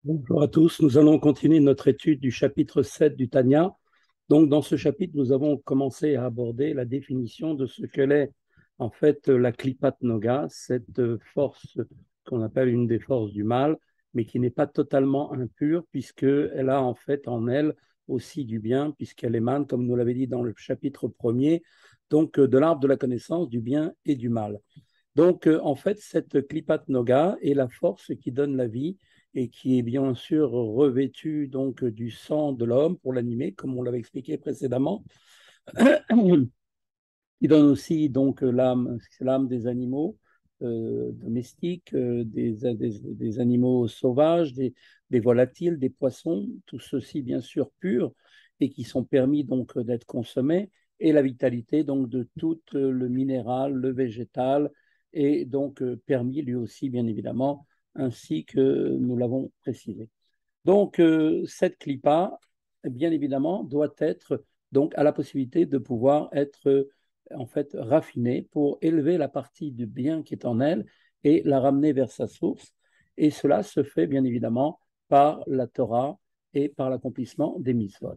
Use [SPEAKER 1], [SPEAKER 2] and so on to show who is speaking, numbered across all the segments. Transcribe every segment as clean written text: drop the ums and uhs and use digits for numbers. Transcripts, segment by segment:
[SPEAKER 1] Bonjour à tous, nous allons continuer notre étude du chapitre 7 du Tanya. Donc, dans ce chapitre, nous avons commencé à aborder la définition de ce qu'elle est en fait la Klipat Noga, cette force qu'on appelle une des forces du mal, mais qui n'est pas totalement impure, puisqu'elle a en fait en elle aussi du bien, puisqu'elle émane, comme nous l'avait dit dans le chapitre premier, donc de l'arbre de la connaissance du bien et du mal. Donc, en fait, cette Klipat Noga est la force qui donne la vie et qui est bien sûr revêtue donc du sang de l'homme pour l'animer, comme on l'avait expliqué précédemment. Il donne aussi donc l'âme, c'est l'âme des animaux domestiques, des animaux sauvages, des volatiles, des poissons, tout ceci bien sûr pur et qui sont permis donc d'être consommés, et la vitalité donc de tout le minéral, le végétal, et donc permis lui aussi bien évidemment, ainsi que nous l'avons précisé. Donc cette clipa, bien évidemment, doit être donc à la possibilité de pouvoir être en fait raffinée pour élever la partie du bien qui est en elle et la ramener vers sa source. Et cela se fait bien évidemment par la Torah et par l'accomplissement des mitzvot.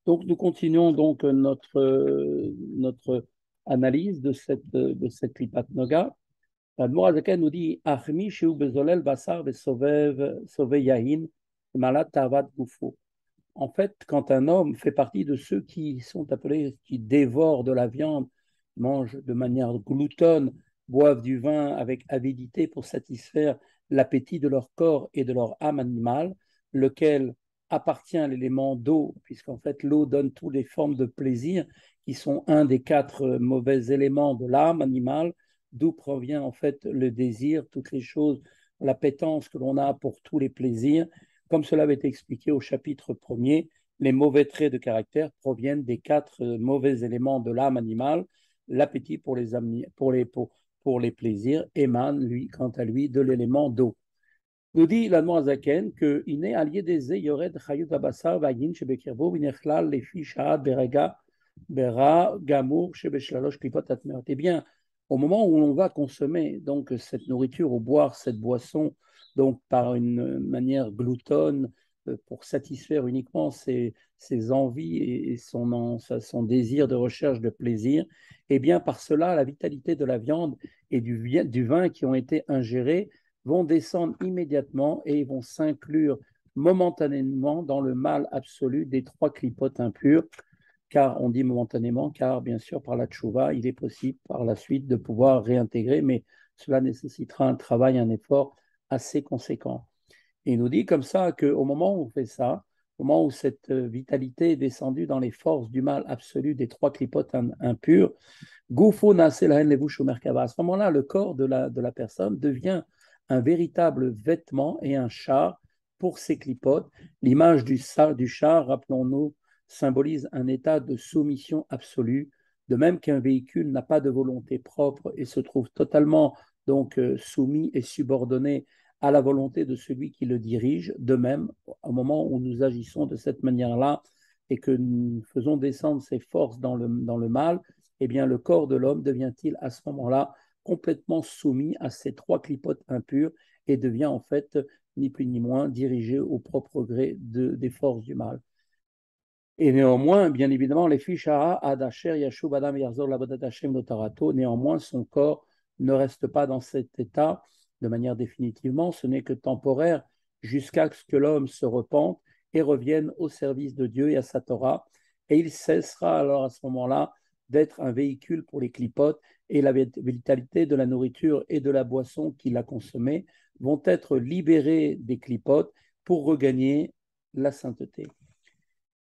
[SPEAKER 1] Donc nous continuons donc notre analyse de cette Klipat Noga. L'Admor Azaken nous dit Achmi sheu bezolel basar vesovev sove yahin malad tavat gufo. En fait, quand un homme fait partie de ceux qui sont appelés, qui dévorent de la viande, mangent de manière gloutonne, boivent du vin avec avidité pour satisfaire l'appétit de leur corps et de leur âme animale, lequel appartient à l'élément d'eau, puisqu'en fait l'eau donne toutes les formes de plaisir, qui sont un des quatre mauvais éléments de l'âme animale, d'où provient en fait le désir, toutes les choses, l'appétence que l'on a pour tous les plaisirs. Comme cela avait été expliqué au chapitre premier, les mauvais traits de caractère proviennent des quatre mauvais éléments de l'âme animale. L'appétit pour les plaisirs émane, lui, quant à lui, de l'élément d'eau. Nous dit l'Admor Zaken que Iné allié des yored chayut abasar vayin shebekirbo vinechlal lefi shaad berega bera gamour shebeshlalosh klipot atmeot. Eh bien, au moment où on va consommer donc cette nourriture ou boire cette boisson donc par une manière gloutonne pour satisfaire uniquement ses envies et son désir de recherche de plaisir, eh bien par cela la vitalité de la viande et du vin qui ont été ingérés vont descendre immédiatement et vont s'inclure momentanément dans le mal absolu des trois clipotes impures, car on dit momentanément, car bien sûr par la tchouva, il est possible par la suite de pouvoir réintégrer, mais cela nécessitera un travail, un effort assez conséquent. Et il nous dit comme ça qu'au moment où on fait ça, au moment où cette vitalité est descendue dans les forces du mal absolu des trois clipotes impures, Goufo Naselahen Levush Merkava. À ce moment-là, le corps de la personne devient un véritable vêtement et un char pour ses clipotes. L'image du char, rappelons-nous, symbolise un état de soumission absolue, de même qu'un véhicule n'a pas de volonté propre et se trouve totalement donc soumis et subordonné à la volonté de celui qui le dirige. De même, au moment où nous agissons de cette manière-là et que nous faisons descendre ces forces dans le mal, eh bien, le corps de l'homme devient-il à ce moment-là complètement soumis à ces trois clipotes impures et devient en fait ni plus ni moins dirigé au propre gré des forces du mal. Et néanmoins, bien évidemment, les fichara adasher yashub adam yarzor labodat Hashem notarato, néanmoins, son corps ne reste pas dans cet état de manière définitivement, ce n'est que temporaire jusqu'à ce que l'homme se repente et revienne au service de Dieu et à sa Torah. Et il cessera alors à ce moment-là d'être un véhicule pour les clipotes, et la vitalité de la nourriture et de la boisson qu'il a consommée vont être libérés des clipotes pour regagner la sainteté.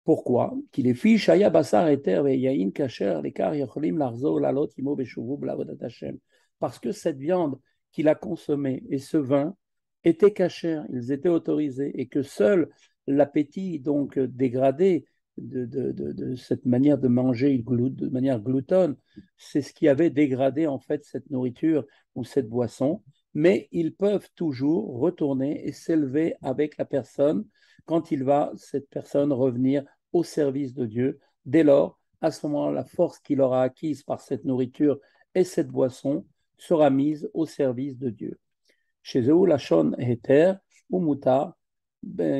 [SPEAKER 1] Pourquoi? Qu'il est fiche Shaya Basar Eter Yain Kacher Lekar Yacholim Larzor Lalot Imo Beshuvu Blavodat Hashem. Parce que cette viande qu'il a consommée et ce vin étaient cachers, ils étaient autorisés, et que seul l'appétit donc dégradé de cette manière de manger de manière gloutonne, c'est ce qui avait dégradé en fait cette nourriture ou cette boisson. Mais ils peuvent toujours retourner et s'élever avec la personne quand cette personne, revenir au service de Dieu. Dès lors, à ce moment, la force qu'il aura acquise par cette nourriture et cette boisson sera mise au service de Dieu. Chez eux, la shon heter ou mutar,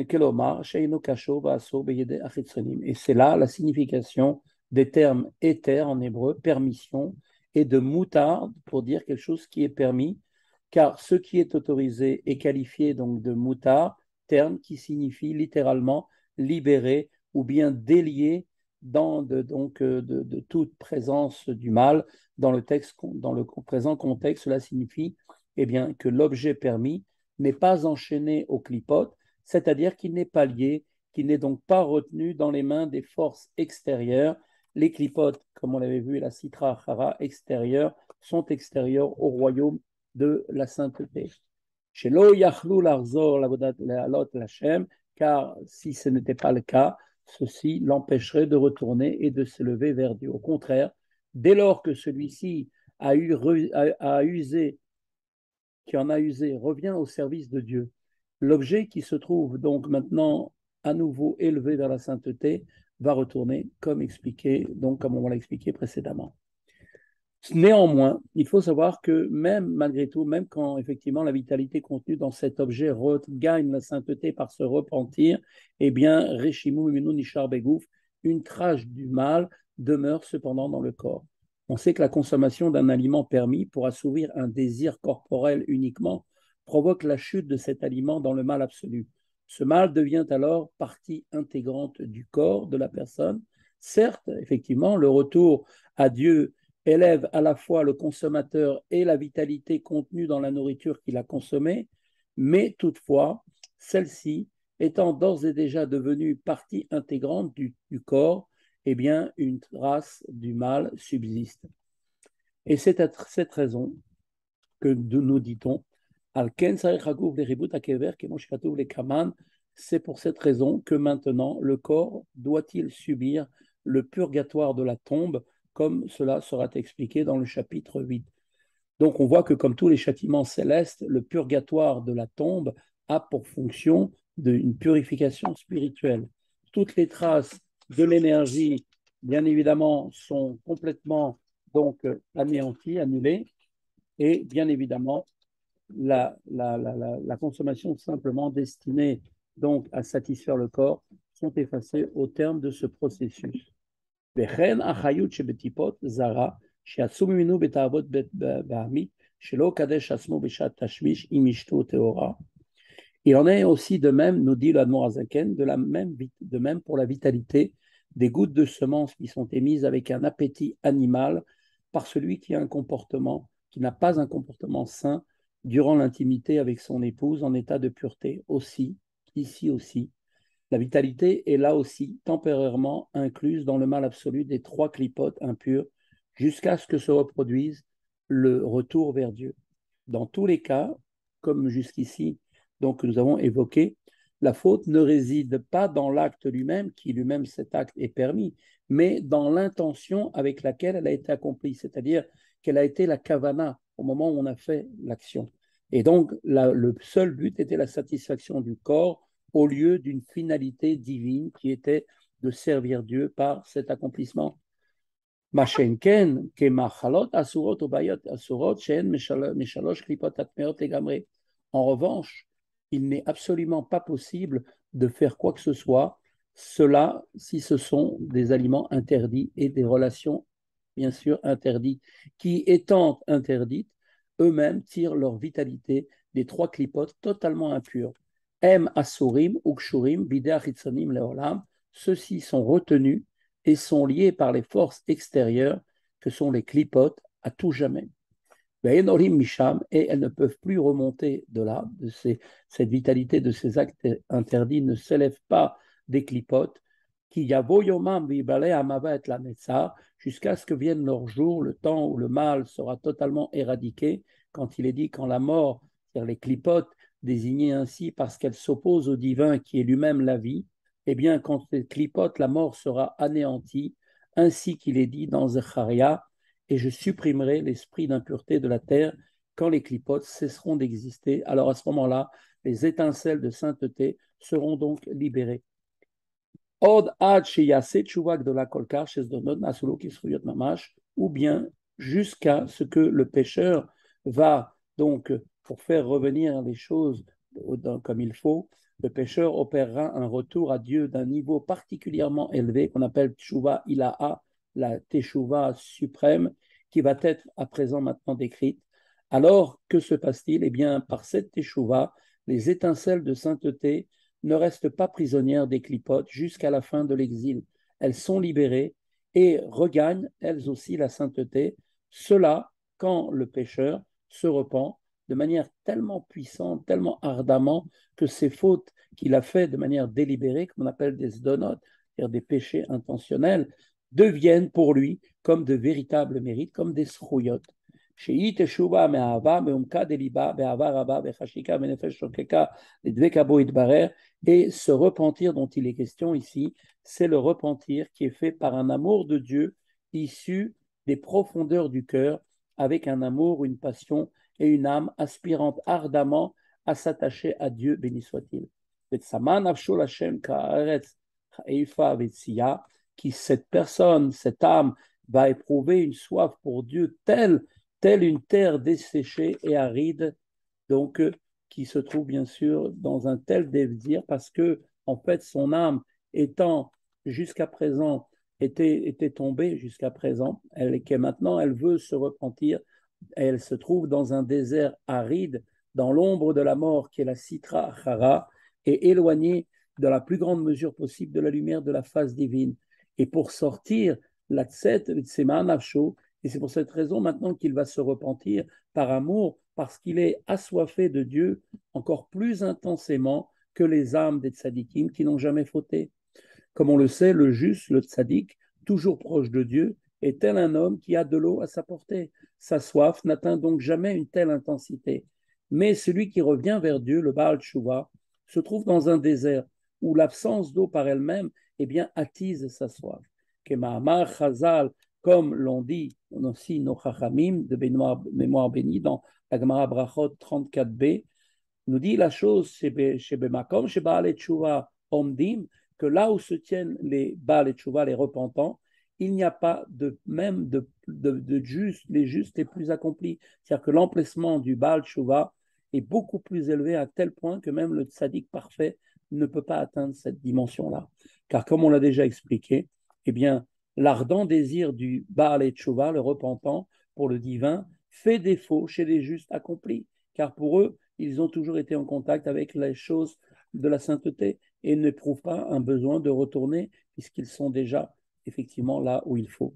[SPEAKER 1] Kelomar, Sheino Kasho, Vaaso, Beyede, Achitzonim. Et c'est là la signification des termes éther en hébreu, permission, et de moutarde pour dire quelque chose qui est permis, car ce qui est autorisé est qualifié donc de moutarde, terme qui signifie littéralement libérer ou bien délier de toute présence du mal. Dans le présent contexte, cela signifie eh bien, que l'objet permis n'est pas enchaîné au clipote, c'est-à-dire qu'il n'est pas lié, qu'il n'est donc pas retenu dans les mains des forces extérieures. Les clipotes, comme on l'avait vu, la citra chara extérieure, sont extérieures au royaume de la sainteté. Shelo yachlou larzor l'alot l'Hashem, car si ce n'était pas le cas, ceci l'empêcherait de retourner et de se lever vers Dieu. Au contraire, dès lors que celui-ci a usé, qui en a usé, revient au service de Dieu, l'objet qui se trouve donc maintenant à nouveau élevé vers la sainteté va retourner comme expliqué, donc comme on l'a expliqué précédemment. Néanmoins, il faut savoir que même malgré tout, même quand effectivement la vitalité contenue dans cet objet gagne la sainteté par se repentir, eh bien, Reshimu Minu Nishar Begouf, une trace du mal demeure cependant dans le corps. On sait que la consommation d'un aliment permis pour assouvir un désir corporel uniquement provoque la chute de cet aliment dans le mal absolu. Ce mal devient alors partie intégrante du corps de la personne. Certes, effectivement, le retour à Dieu élève à la fois le consommateur et la vitalité contenue dans la nourriture qu'il a consommée, mais toutefois, celle-ci étant d'ores et déjà devenue partie intégrante du corps, eh bien, une trace du mal subsiste. Et c'est à cette raison que nous dit-on, c'est pour cette raison que maintenant le corps doit-il subir le purgatoire de la tombe, comme cela sera expliqué dans le chapitre 8. Donc on voit que comme tous les châtiments célestes, le purgatoire de la tombe a pour fonction une purification spirituelle. Toutes les traces de l'énergie, bien évidemment, sont complètement donc anéanties, annulées, et bien évidemment, la consommation simplement destinée donc à satisfaire le corps sont effacées au terme de ce processus. וכן החיות שבטיפות זרה, שיצאו ממנו בתאוות בעמית, שלא קדש עצמו בשעת תשמיש עם אשתו טהורה. Il en est aussi de même, nous dit l'Admor Azaken, de même pour la vitalité des gouttes de semences qui sont émises avec un appétit animal par celui qui a un comportement, qui n'a pas un comportement sain durant l'intimité avec son épouse en état de pureté. Aussi, ici aussi, la vitalité est là aussi temporairement incluse dans le mal absolu des trois clipotes impures jusqu'à ce que se reproduise le retour vers Dieu. Dans tous les cas, comme jusqu'ici, donc nous avons évoqué, la faute ne réside pas dans l'acte lui-même, qui lui-même cet acte est permis, mais dans l'intention avec laquelle elle a été accomplie, c'est-à-dire qu'elle a été la kavana au moment où on a fait l'action. Et donc, le seul but était la satisfaction du corps au lieu d'une finalité divine qui était de servir Dieu par cet accomplissement. En revanche, il n'est absolument pas possible de faire quoi que ce soit, cela si ce sont des aliments interdits et des relations, bien sûr, interdites, qui étant interdites, eux-mêmes tirent leur vitalité des trois clipotes totalement impures. Em asurim ukshurim bidei achitzonim leolam, ceux-ci sont retenus et sont liés par les forces extérieures que sont les clipotes à tout jamais. Et elles ne peuvent plus remonter de là, cette vitalité de ces actes interdits ne s'élève pas des clipotes, jusqu'à ce que vienne leur jour, le temps où le mal sera totalement éradiqué, quand il est dit quand la mort, c'est-à-dire les clipotes, désignées ainsi parce qu'elles s'opposent au divin qui est lui-même la vie, eh bien quand les clipotes, la mort sera anéantie, ainsi qu'il est dit dans Zecharia, et je supprimerai l'esprit d'impureté de la terre quand les clipotes cesseront d'exister. Alors à ce moment-là, les étincelles de sainteté seront donc libérées. Ou bien jusqu'à ce que le pécheur va donc, pour faire revenir les choses comme il faut, le pécheur opérera un retour à Dieu d'un niveau particulièrement élevé qu'on appelle Teshuvah Ilaha, la Teshuvah suprême, qui va être à présent maintenant décrite. Alors, que se passe-t-il? Eh bien, par cette Teshuvah, les étincelles de sainteté ne restent pas prisonnières des clipotes jusqu'à la fin de l'exil. Elles sont libérées et regagnent elles aussi la sainteté. Cela quand le pécheur se repent de manière tellement puissante, tellement ardemment, que ces fautes qu'il a faites de manière délibérée, qu'on appelle des sdonotes, c'est-à-dire des péchés intentionnels, deviennent pour lui comme de véritables mérites, comme des srouillottes. שהיא תשובה מאהבה מעומקה דליבה באהבה רבה בחשיקה ונפש שוקקה לדבקה בו יתברר. Et ce repentir dont il est question ici, c'est le repentir qui est fait par un amour de Dieu issu des profondeurs du cœur, avec un amour, une passion et une âme aspirante ardemment à s'attacher à Dieu, béni soit-il. Qui cette personne, cette âme, va éprouver une soif pour Dieu telle une terre desséchée et aride, donc qui se trouve bien sûr dans un tel désir parce que en fait son âme étant jusqu'à présent était tombée jusqu'à présent, maintenant elle veut se repentir, elle se trouve dans un désert aride, dans l'ombre de la mort qui est la Sitra Chara, et éloignée dans la plus grande mesure possible de la lumière de la face divine. Et pour sortir, la Tset Tsema Nafsho, et c'est pour cette raison maintenant qu'il va se repentir par amour, parce qu'il est assoiffé de Dieu encore plus intensément que les âmes des tzadikim qui n'ont jamais fauté. Comme on le sait, le juste, le tzadik, toujours proche de Dieu, est tel un homme qui a de l'eau à sa portée. Sa soif n'atteint donc jamais une telle intensité. Mais celui qui revient vers Dieu, le Baal Tshuva, se trouve dans un désert où l'absence d'eau par elle-même eh bien, attise sa soif. Kemahamar Chazal, comme l'ont dit aussi nos Chachamim de mémoire bénie dans la Gemara Brachot 34b, nous dit la chose chez Bemakom, chez Baal Tshuva Omdim, que là où se tiennent les Baal et Tshuva, les repentants, il n'y a pas de juste, les justes et plus accomplis. C'est-à-dire que l'emplacement du Baal Tshuva est beaucoup plus élevé à tel point que même le tzaddik parfait ne peut pas atteindre cette dimension-là. Car comme on l'a déjà expliqué, eh bien, l'ardent désir du Baal et Tshuva, le repentant, pour le divin, fait défaut chez les justes accomplis. Car pour eux, ils ont toujours été en contact avec les choses de la sainteté et n'éprouvent pas un besoin de retourner puisqu'ils sont déjà effectivement là où il faut.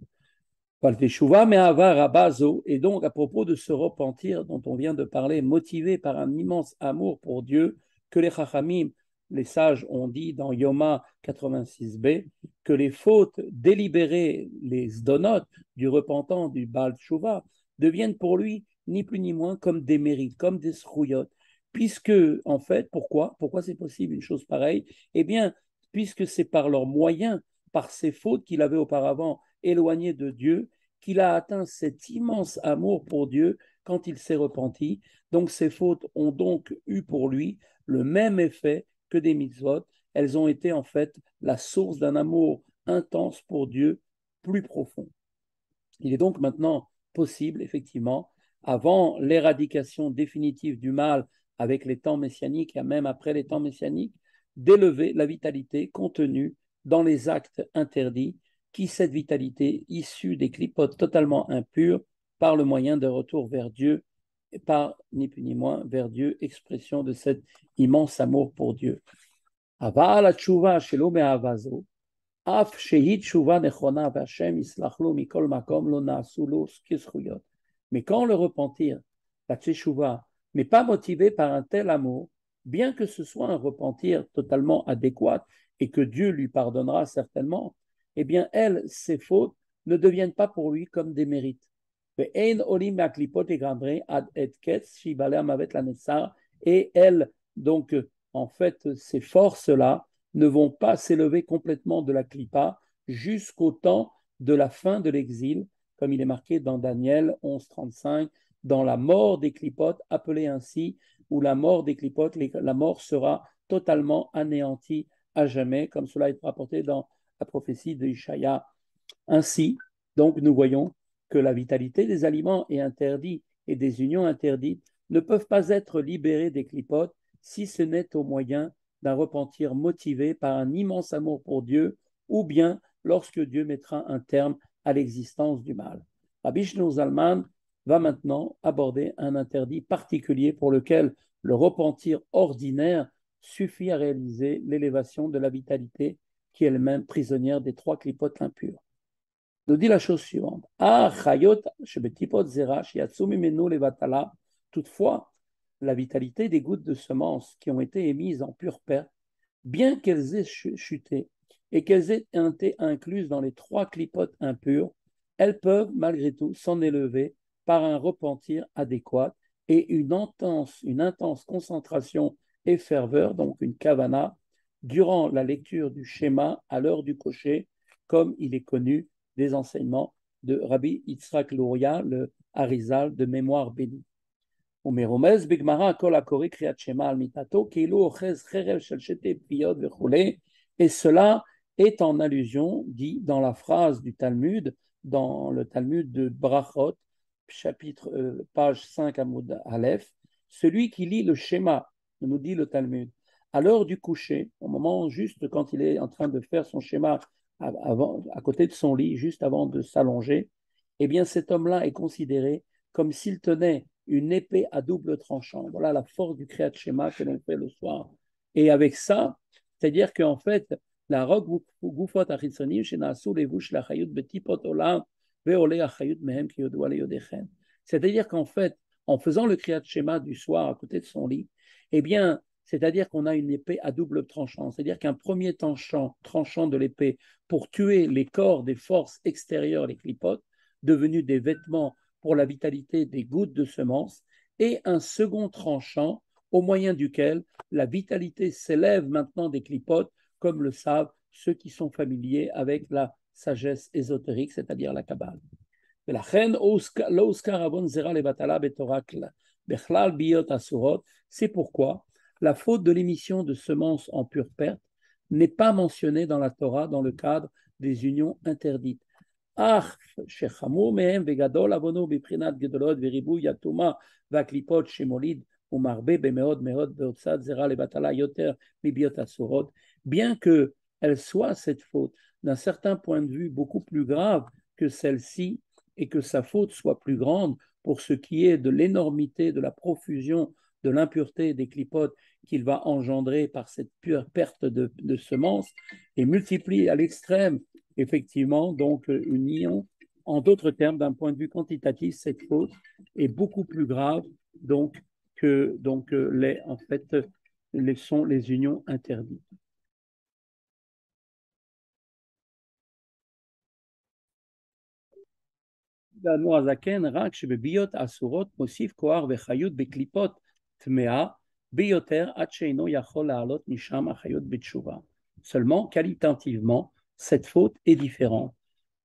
[SPEAKER 1] Et donc à propos de ce repentir dont on vient de parler, motivé par un immense amour pour Dieu, que les Chachamim, les sages ont dit dans Yoma 86b, que les fautes délibérées, les sdonotes du repentant, du Baal Tshuva, deviennent pour lui ni plus ni moins comme des mérites, comme des srouillottes. Puisque, en fait, pourquoi c'est possible une chose pareille? Eh bien, puisque c'est par leurs moyens, par ces fautes qu'il avait auparavant éloignées de Dieu, qu'il a atteint cet immense amour pour Dieu quand il s'est repenti. Donc, ces fautes ont donc eu pour lui le même effet que des mitzvot. Elles ont été en fait la source d'un amour intense pour Dieu plus profond. Il est donc maintenant possible, effectivement, avant l'éradication définitive du mal avec les temps messianiques et même après les temps messianiques, d'élever la vitalité contenue dans les actes interdits, qui cette vitalité issue des clipotes totalement impures par le moyen de retour vers Dieu, et par ni plus ni moins vers Dieu, expression de cet immense amour pour Dieu. Aval atchouva shelo me'avazo, אף שהיא תשובה נכונה והשם יסלח לו מכל מקום לא נעשו לו כזכויות. Mais quand le repentir, la tchouva, n'est pas motivé par un tel amour, bien que ce soit un repentir totalement adéquat et que Dieu lui pardonnera certainement, eh bien, ses fautes ne deviennent pas pour lui comme des mérites. Et elles, donc, en fait, ces forces-là, ne vont pas s'élever complètement de la clipa jusqu'au temps de la fin de l'exil, comme il est marqué dans Daniel 11.35, dans la mort des clipotes, appelée ainsi, où la mort des clipotes, la mort sera totalement anéantie à jamais, comme cela est rapporté dans la prophétie de Ishaïa. Ainsi, donc, nous voyons que la vitalité des aliments est interdite et des unions interdites ne peuvent pas être libérées des clipotes si ce n'est au moyen d'un repentir motivé par un immense amour pour Dieu, ou bien lorsque Dieu mettra un terme à l'existence du mal. Rabbi Shlomo Zalman va maintenant aborder un interdit particulier pour lequel le repentir ordinaire suffit à réaliser l'élévation de la vitalité qui est elle-même prisonnière des trois clipotes impures. Nous dit la chose suivante. Ah, chayot, shebetipot zera, shiatsu mimenu levatala. Toutefois, la vitalité des gouttes de semences qui ont été émises en pure perte, bien qu'elles aient chuté et qu'elles aient été incluses dans les trois clipotes impures, elles peuvent malgré tout s'en élever par un repentir adéquat et une intense concentration et ferveur, donc une kavana, durant la lecture du schéma à l'heure du cocher, comme il est connu des enseignements de Rabbi Yitzhak Luria, le Harizal de mémoire bénie. ומרומז בגמרא כל הקורא קריאת שמע על מיתתו כאילו אוחז חרב של שתי פיות וכולי, et cela est en allusion, dit dans la phrase du Talmud, dans le Talmud de Brachot, chapitre, page 5 Amoud Aleph, celui qui lit le schéma, nous dit le Talmud, à l'heure du coucher, au moment juste quand il est en train de faire son schéma à côté de son lit, juste avant de s'allonger, eh bien cet homme-là est considéré comme s'il tenait une épée à double tranchant. Voilà la force du Kriyat Shema que l'on fait le soir. Et avec ça, c'est-à-dire qu'en fait, la rogue gufot achitzonim shenasu levush lachayut betipot olam ve'ole achayut mehem ki yodua leyodechen. C'est-à-dire qu'en fait, en faisant le Kriyat Shema du soir à côté de son lit, eh bien, c'est-à-dire qu'on a une épée à double tranchant. C'est-à-dire qu'un premier tranchant de l'épée pour tuer les corps des forces extérieures, les clipotes, devenus des vêtements pour la vitalité des gouttes de semences, et un second tranchant au moyen duquel la vitalité s'élève maintenant des clipotes, comme le savent ceux qui sont familiers avec la sagesse ésotérique, c'est-à-dire la Kabbale. C'est pourquoi la faute de l'émission de semences en pure perte n'est pas mentionnée dans la Torah dans le cadre des unions interdites. אך שחמור מהם וגדול עוונו בבחינת גדולות וריבוי הטומאה והקליפות שמוליד ומרבה במאוד מאוד בהוצאת זרע לבטלה יותר מביות אסורות, bien qu'elle soit cette faute d'un certain point de vue beaucoup plus grave que celle-ci et que sa faute soit plus grande pour ce qui est de l'énormité, de la profusion, de l'impureté des clipotes qu'il va engendrer par cette pure perte de semences et multiplie à l'extrême effectivement, donc, une ion, en d'autres termes, d'un point de vue quantitatif, cette faute est beaucoup plus grave que en fait, sont les unions interdites. האדמו"ר רק שבביות אסורות מוסיף כוח וחיות בקליפות טמאה ביותר עד שאינו יכול לעלות משם החיות בתשובה. Seulement, qualitativement, cette faute est différente.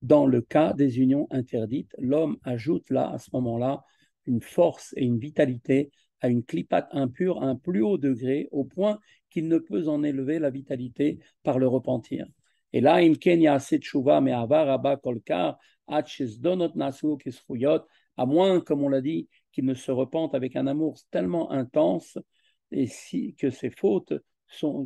[SPEAKER 1] Dans le cas des unions interdites, l'homme ajoute là, à ce moment-là, une force et une vitalité à une clipate impure à un plus haut degré, au point qu'il ne peut en élever la vitalité par le repentir. Et là, à moins, comme on l'a dit, qu'il ne se repente avec un amour tellement intense, et si, que ces fautes,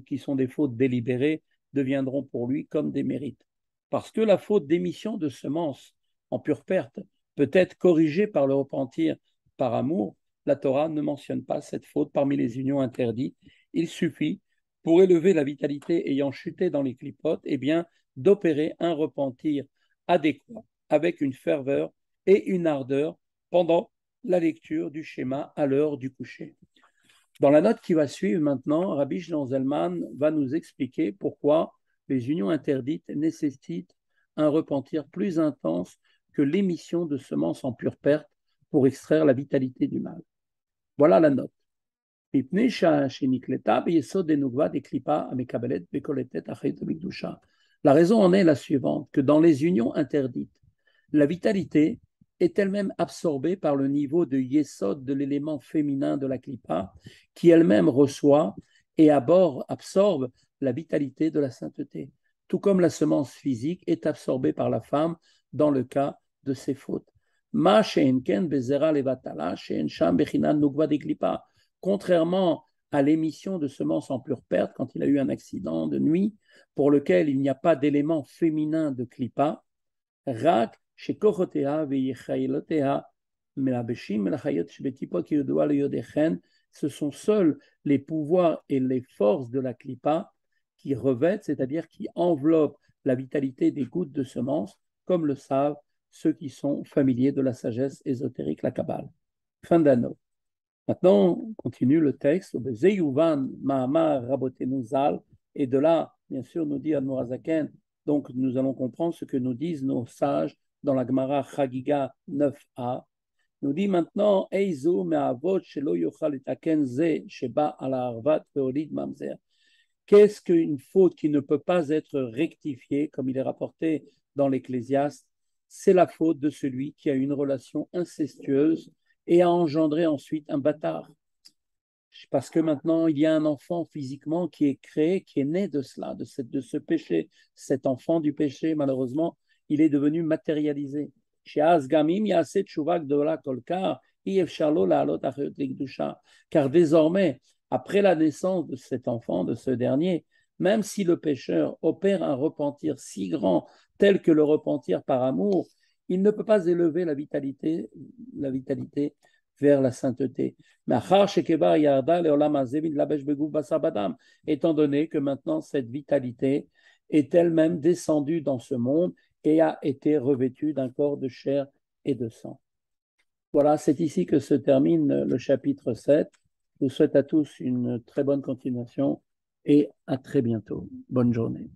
[SPEAKER 1] qui sont des fautes délibérées, deviendront pour lui comme des mérites. Parce que la faute d'émission de semences en pure perte peut être corrigée par le repentir par amour, la Torah ne mentionne pas cette faute parmi les unions interdites. Il suffit, pour élever la vitalité ayant chuté dans les clipotes, eh bien, d'opérer un repentir adéquat avec une ferveur et une ardeur pendant la lecture du schéma à l'heure du coucher. Dans la note qui va suivre maintenant, Rabbi Shlomo Zalman va nous expliquer pourquoi les unions interdites nécessitent un repentir plus intense que l'émission de semences en pure perte pour extraire la vitalité du mal. Voilà la note. La raison en est la suivante, que dans les unions interdites, la vitalité est elle-même absorbée par le niveau de yesod de l'élément féminin de la clipa, qui elle-même reçoit et absorbe la vitalité de la sainteté, tout comme la semence physique est absorbée par la femme dans le cas de ses fautes. Contrairement à l'émission de semences en pure perte quand il a eu un accident de nuit pour lequel il n'y a pas d'élément féminin de klipa, rak shekochotea veyichailotea melabeshim melachayot shebetipo kiyodua leyodechen, ce sont seuls les pouvoirs et les forces de la klipa qui revêtent, c'est-à-dire qui enveloppent la vitalité des gouttes de semences, comme le savent ceux qui sont familiers de la sagesse ésotérique, la Kabbale. Fin d'anneau. Maintenant, on continue le texte. Zeyuvan Mahamar Rabotenu Zal, et de là, bien sûr, nous dit Admorazaken, donc nous allons comprendre ce que nous disent nos sages dans la Gemara Chagiga 9a. Nous dit maintenant, Eizu me'avot shelo yochal etaken ze sheba ala arvat veolid mamzer. Qu'est-ce qu'une faute qui ne peut pas être rectifiée, comme il est rapporté dans l'Ecclésiaste? C'est la faute de celui qui a une relation incestueuse et a engendré ensuite un bâtard. Parce que maintenant, il y a un enfant physiquement qui est créé, qui est né de cela, de ce péché. Cet enfant du péché, malheureusement, il est devenu matérialisé. Car désormais, après la naissance de cet enfant, de ce dernier, même si le pécheur opère un repentir si grand, tel que le repentir par amour, il ne peut pas élever la vitalité vers la sainteté. Étant donné que maintenant cette vitalité est elle-même descendue dans ce monde et a été revêtue d'un corps de chair et de sang. Voilà, c'est ici que se termine le chapitre 7. Je vous souhaite à tous une très bonne continuation et à très bientôt. Bonne journée.